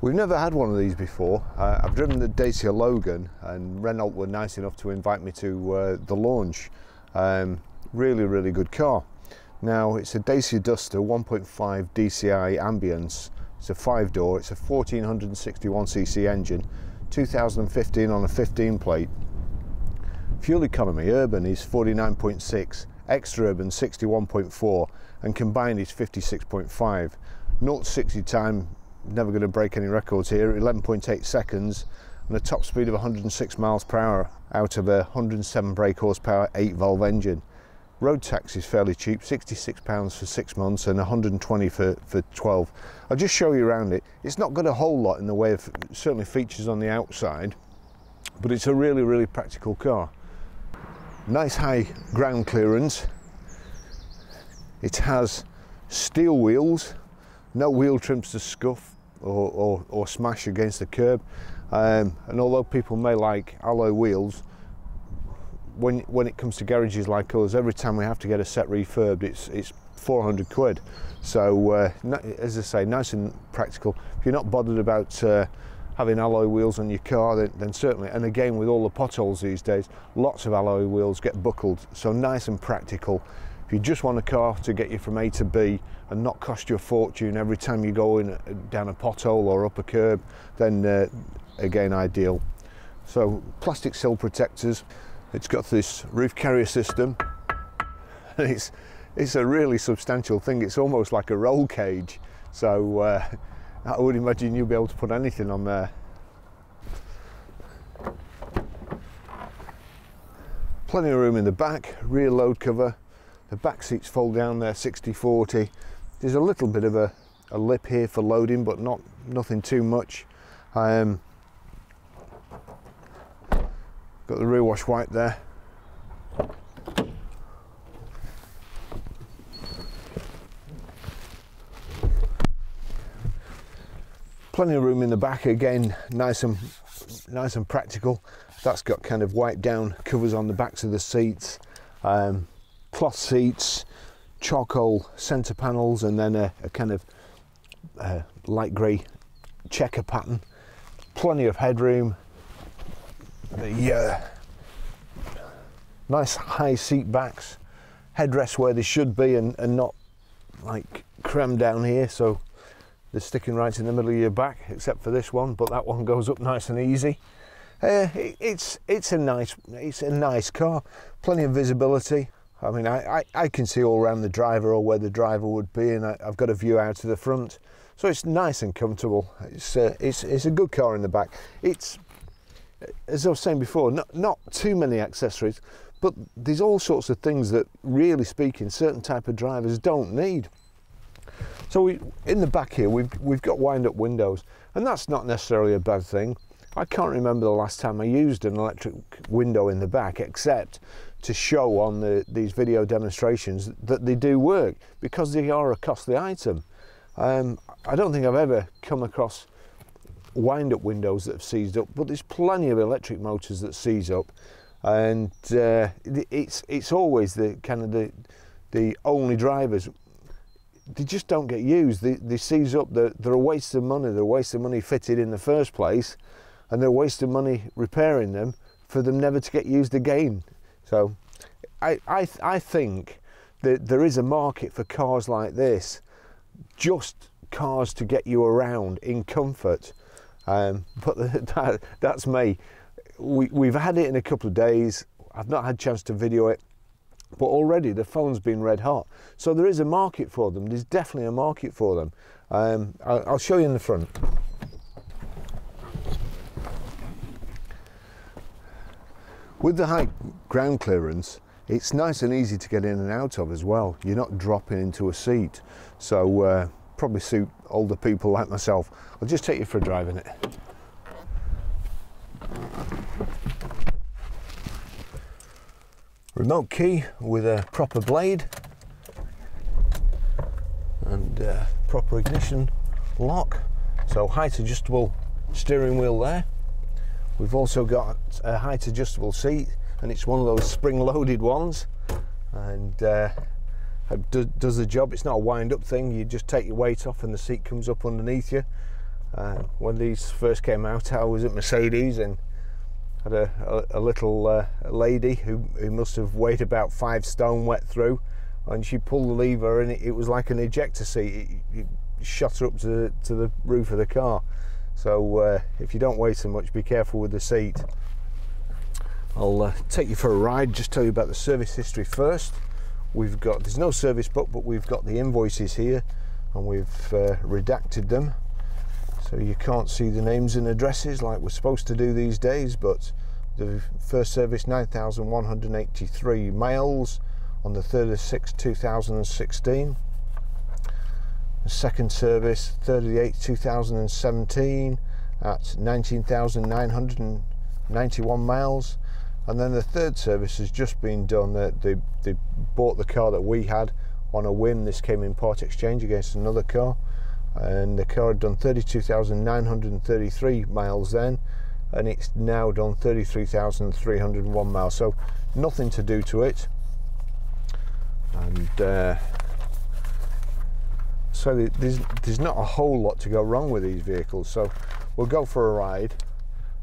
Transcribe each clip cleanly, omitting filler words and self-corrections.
We've never had one of these before. I've driven the Dacia Logan, and Renault were nice enough to invite me to the launch. Really good car. Now, it's a Dacia Duster 1.5 dCi Ambiance. It's a 5-door, it's a 1461cc engine, 2015 on a 15 plate. Fuel economy, urban is 49.6, extra urban 61.4, and combined is 56.5. 0 to 60 time, never going to break any records here, 11.8 seconds, and a top speed of 106 miles per hour out of a 107 brake horsepower 8-valve engine. Road tax is fairly cheap, £66 for 6 months and 120 for 12. I'll just show you around it. It's not got a whole lot in the way of certainly features on the outside, but it's a really practical car. Nice high ground clearance. It has steel wheels, no wheel trims to scuff or smash against the curb, and although people may like alloy wheels, when it comes to garages like us, every time we have to get a set refurbed, it's 400 quid. So as I say, nice and practical. If you're not bothered about having alloy wheels on your car, then certainly, and again with all the potholes these days, lots of alloy wheels get buckled, so nice and practical. If you just want a car to get you from A to B and not cost you a fortune every time you go down a pothole or up a curb, then again, ideal. So plastic sill protectors. It's got this roof carrier system. It's a really substantial thing. It's almost like a roll cage. So I would imagine you'll be able to put anything on there. Plenty of room in the back, rear load cover. The back seats fold down there 60/40. There's a little bit of a lip here for loading, but nothing too much. Got the rear wash wipe there. Plenty of room in the back, again nice and practical. That's got kind of wiped down covers on the backs of the seats, cloth seats, charcoal centre panels, and then a kind of light grey checker pattern. Plenty of headroom. The nice high seat backs, headrests where they should be and not like crammed down here, so they're sticking right in the middle of your back, except for this one, but that one goes up nice and easy. It's a nice car, plenty of visibility. I mean, I can see all around the driver or where the driver would be, and I've got a view out to the front, so it's nice and comfortable. It's a good car in the back. It's, as I was saying before, not too many accessories, but there's all sorts of things that, really speaking, certain type of drivers don't need. So in the back here, we've got wind-up windows, and that's not necessarily a bad thing. I can't remember the last time I used an electric window in the back, except to show on these video demonstrations that they do work, because they are a costly item. I don't think I've ever come across wind-up windows that have seized up, but there's plenty of electric motors that seize up, and it's always the kind of the only drivers. They just don't get used. They seize up. They're a waste of money. They're a waste of money fitted in the first place, and they're a waste of money repairing them for them never to get used again. So I think that there is a market for cars like this, just cars to get you around in comfort. But that's me. We've had it in a couple of days. I've not had a chance to video it, but already the phone's been red hot. So there is a market for them. There's definitely a market for them. I'll show you in the front. With the high ground clearance, it's nice and easy to get in and out of as well. You're not dropping into a seat. So probably suit older people like myself. I'll just take you for a drive in it. Remote key with a proper blade and proper ignition lock. So height adjustable steering wheel there. We've also got a height adjustable seat, and it's one of those spring loaded ones, and does the job. It's not a wind up thing. You just take your weight off and the seat comes up underneath you. When these first came out, I was at Mercedes and had a little lady who must have weighed about 5 stone wet through, and she pulled the lever and it was like an ejector seat. It shot her up to the roof of the car. So if you don't weigh so much, be careful with the seat. I'll take you for a ride, just tell you about the service history first. There's no service book, but we've got the invoices here, and we've redacted them, so you can't see the names and addresses like we're supposed to do these days. But the first service, 9,183 miles on the 3rd of 6th 2016. The second service, 3rd of the 8th 2017 at 19,991 miles. And then the third service has just been done. They bought the car that we had on a whim. This came in part exchange against another car, and the car had done 32,933 miles then, and it's now done 33,301 miles. So nothing to do to it. And so there's not a whole lot to go wrong with these vehicles. So we'll go for a ride,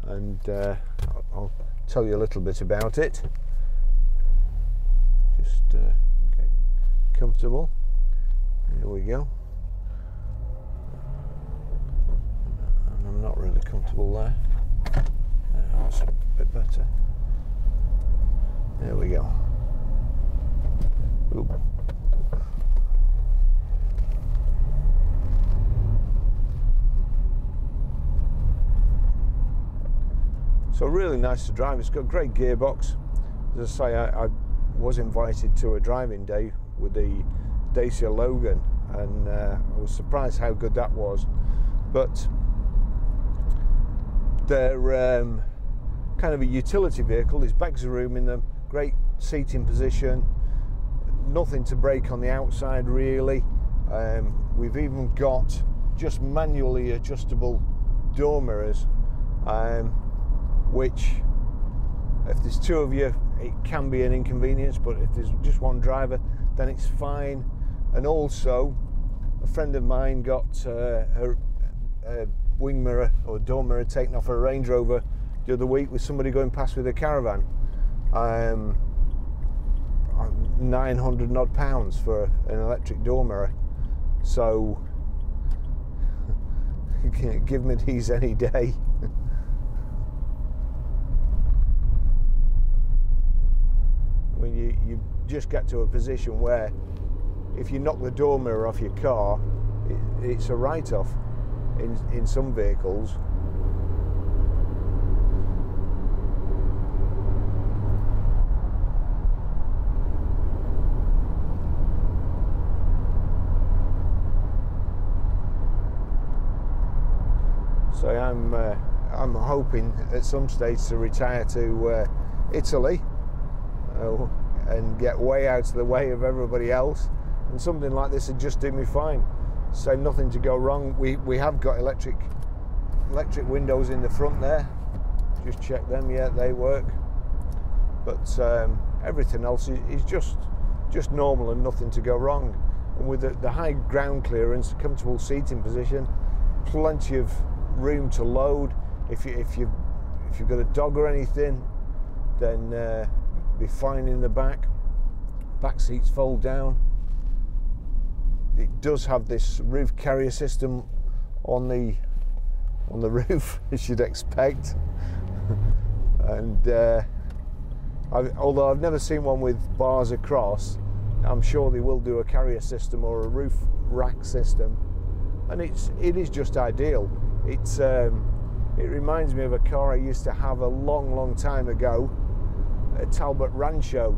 and I'll tell you a little bit about it. Just get comfortable. Here we go. And I'm not really comfortable there. That's a bit better. There we go. Oop. So really nice to drive. It's got a great gearbox. As I say, I was invited to a driving day with the Dacia Logan, and I was surprised how good that was. But they're kind of a utility vehicle. There's bags of room in them, great seating position, nothing to break on the outside really. We've even got just manually adjustable door mirrors, which, if there's two of you, it can be an inconvenience, but if there's just one driver, then it's fine. And also, a friend of mine got her wing mirror or door mirror taken off her Range Rover the other week with somebody going past with a caravan. 900 odd pounds for an electric door mirror. So give me these any day. I mean, you just get to a position where if you knock the door mirror off your car, it's a write-off in some vehicles. So I'm hoping at some stage to retire to Italy and get way out of the way of everybody else, and something like this would just do me fine. So nothing to go wrong. We have got electric windows in the front there. Just check them. Yeah, they work. But everything else is just normal and nothing to go wrong. And with the high ground clearance, comfortable seating position, plenty of room to load. If you've got a dog or anything, then be fine in the back. Back seats fold down. It does have this roof carrier system on the roof, as you'd expect. And although I've never seen one with bars across, I'm sure they will do a carrier system or a roof rack system, and it is just ideal. It reminds me of a car I used to have a long time ago, a Talbot Rancho.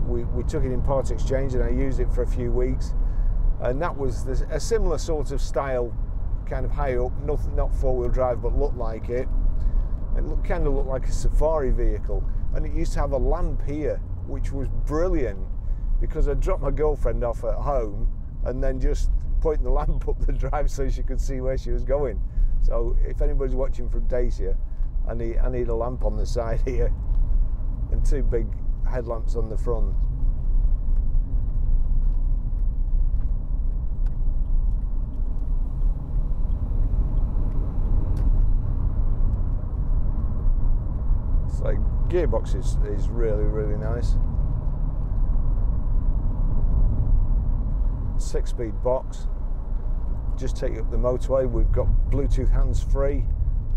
We took it in part exchange and I used it for a few weeks, and that was a similar sort of style, kind of high up, not four-wheel drive, but looked like it. It kind of looked like a safari vehicle, and it used to have a lamp here, which was brilliant, because I dropped my girlfriend off at home and then just pointing the lamp up the drive so she could see where she was going. So if anybody's watching from Dacia, I need a lamp on the side here and two big headlamps on the front. So gearbox is really, really nice. 6-speed box. Just take you up the motorway. We've got Bluetooth hands-free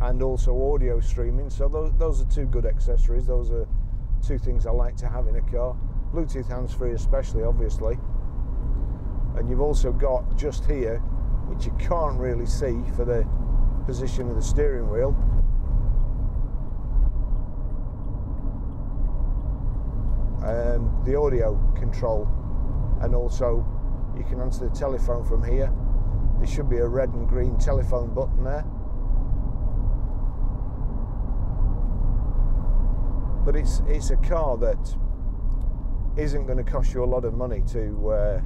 and also audio streaming. So those are two good accessories. Those are two things I like to have in a car. Bluetooth hands-free especially, obviously. And you've also got just here, which you can't really see for the position of the steering wheel, the audio control, and also you can answer the telephone from here. There should be a red and green telephone button there. But it's a car that isn't going to cost you a lot of money to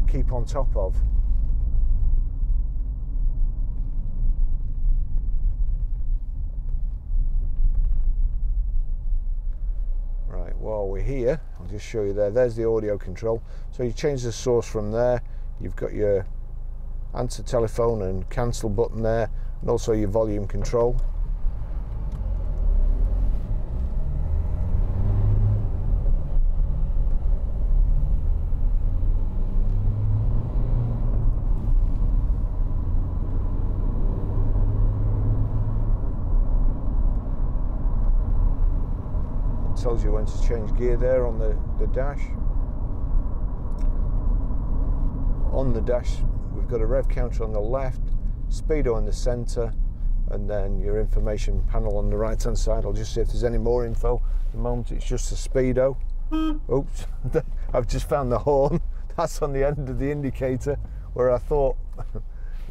keep on top of. Right, while we're here, I'll just show you there. There's the audio control. So you change the source from there. You've got your answer telephone and cancel button there, and also your volume control. Tells you when to change gear there on the dash. On the dash we've got a rev counter on the left, speedo in the centre, and then your information panel on the right hand side. I'll just see if there's any more info. At the moment it's just a speedo. Oops, I've just found the horn. That's on the end of the indicator, where I thought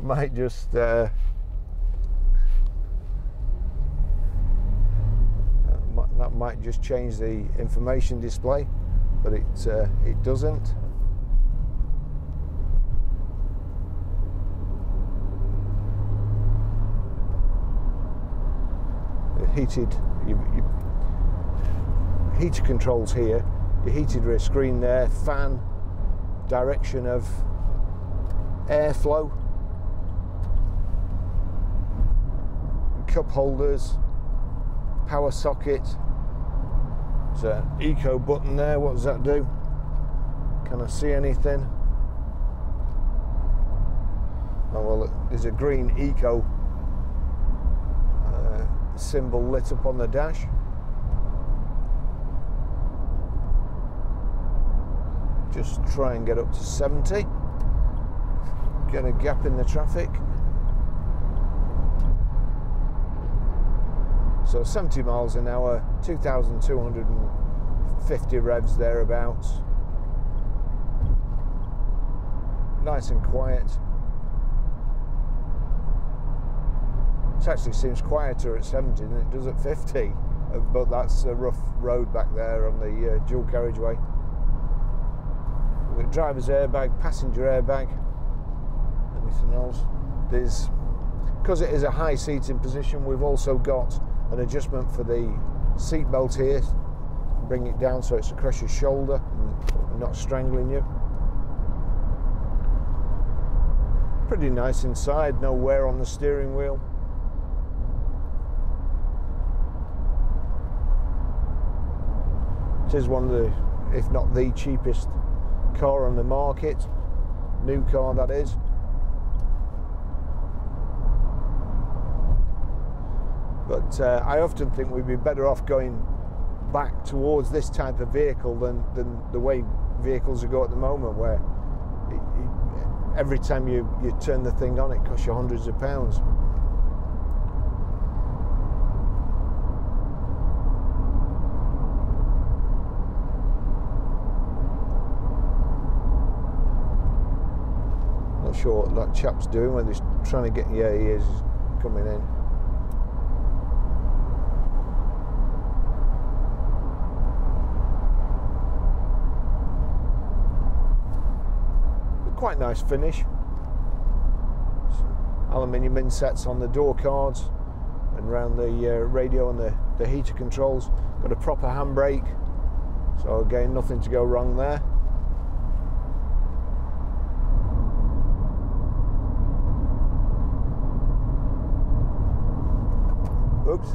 might just that might just change the information display, but it doesn't. The heated heater controls here, your heated rear screen there, fan, direction of airflow, cup holders, power socket. There's an eco button there. What does that do? Can I see anything? Oh well, there's a green eco symbol lit up on the dash. Just try and get up to 70. Get a gap in the traffic. So 70 miles an hour, 2,250 revs thereabouts. Nice and quiet. It actually seems quieter at 70 than it does at 50, but that's a rough road back there on the dual carriageway. We've got driver's airbag, passenger airbag. Anything else? There's, because it is a high seating position, we've also got an adjustment for the seat belt here. Bring it down so it's across your shoulder and not strangling you. Pretty nice inside, no wear on the steering wheel. It is one of the, if not the cheapest car on the market, new car that is. But I often think we'd be better off going back towards this type of vehicle than the way vehicles go at the moment, where every time you turn the thing on it costs you hundreds of pounds. Not sure what that chap's doing when he's trying to get, yeah, he is coming in. Quite nice finish. Aluminium insets on the door cards and around the radio and the heater controls. Got a proper handbrake, so again nothing to go wrong there. Oops.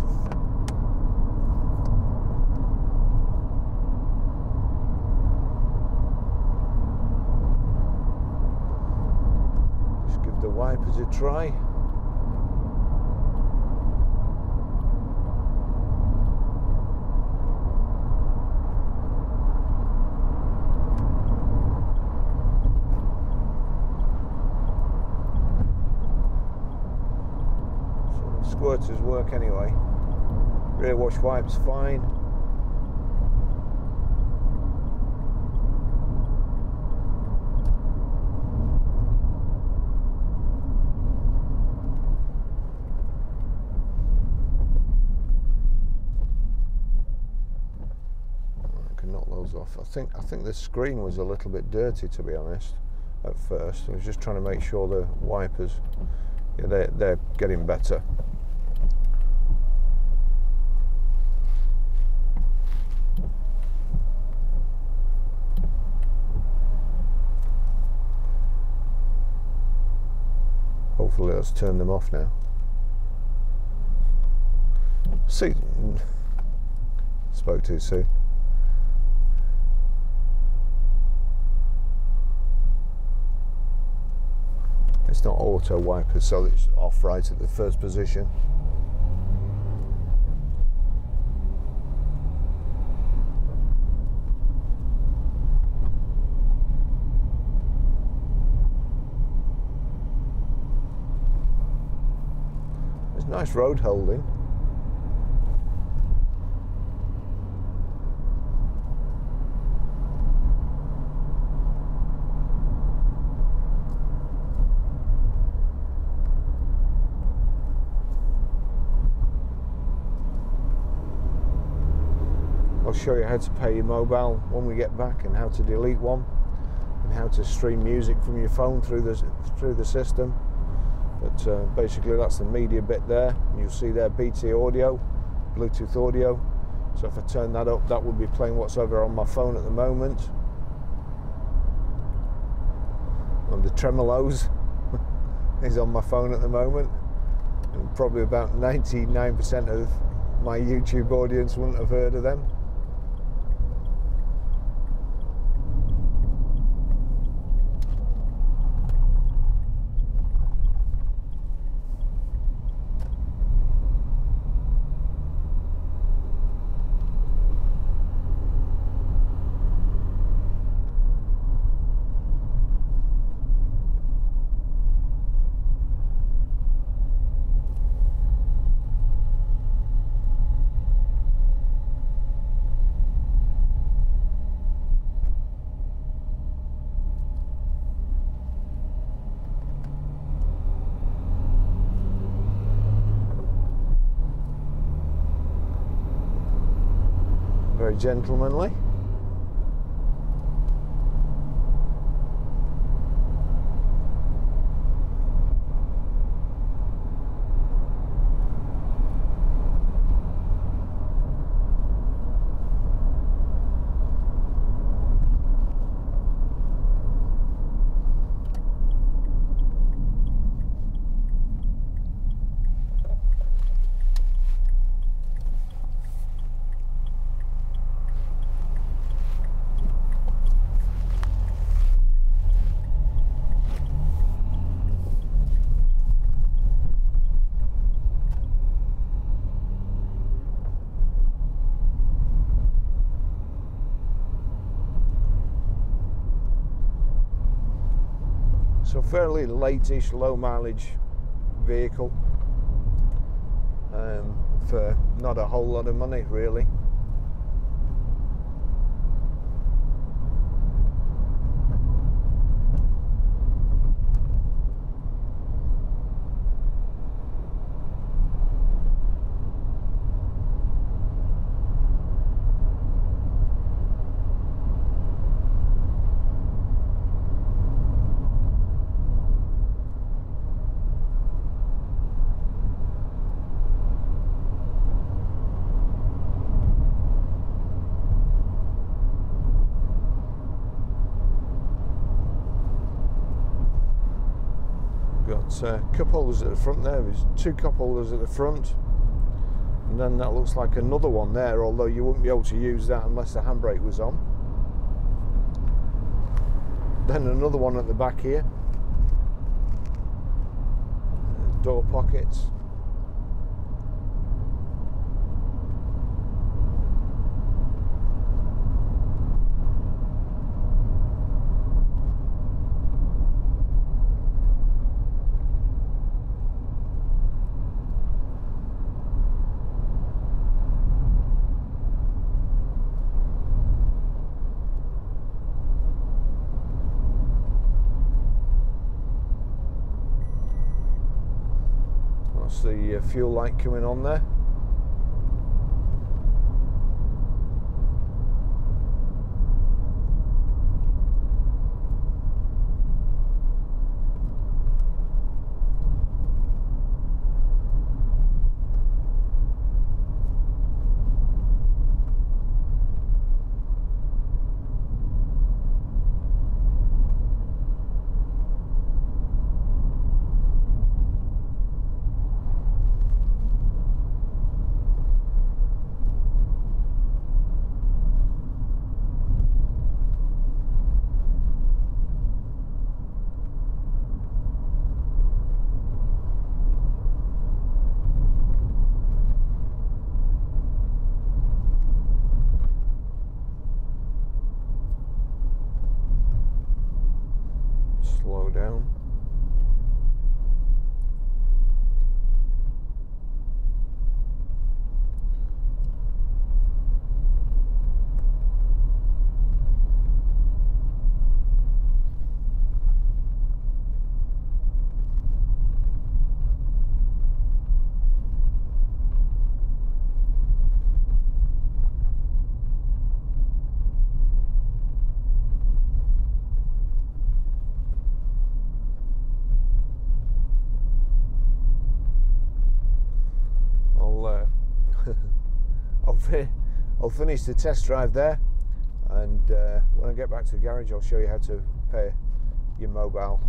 try. So the squirters work anyway. Rear wash wipes fine. Knock those off. I think the screen was a little bit dirty, to be honest, at first. I was just trying to make sure the wipers, yeah, they're getting better. Hopefully let's turn them off now. See, spoke too soon. It's not auto wipers, so it's off right at the first position. There's nice road holding. I'll show you how to pay your mobile when we get back, and how to delete one, and how to stream music from your phone through the system. But basically that's the media bit there. You'll see there BT audio, Bluetooth audio. So if I turn that up, that would be playing what's over on my phone at the moment. And the tremolos is on my phone at the moment, and probably about 99% of my YouTube audience wouldn't have heard of them. Very gentlemanly. So fairly late-ish, low mileage vehicle for not a whole lot of money really. Got cup holders at the front there. There's two cup holders at the front, and then that looks like another one there, although you wouldn't be able to use that unless the handbrake was on. Then another one at the back here. door pockets. That's the fuel light coming on there. Slow down. I'll finish the test drive there, and when I get back to the garage I'll show you how to pair your mobile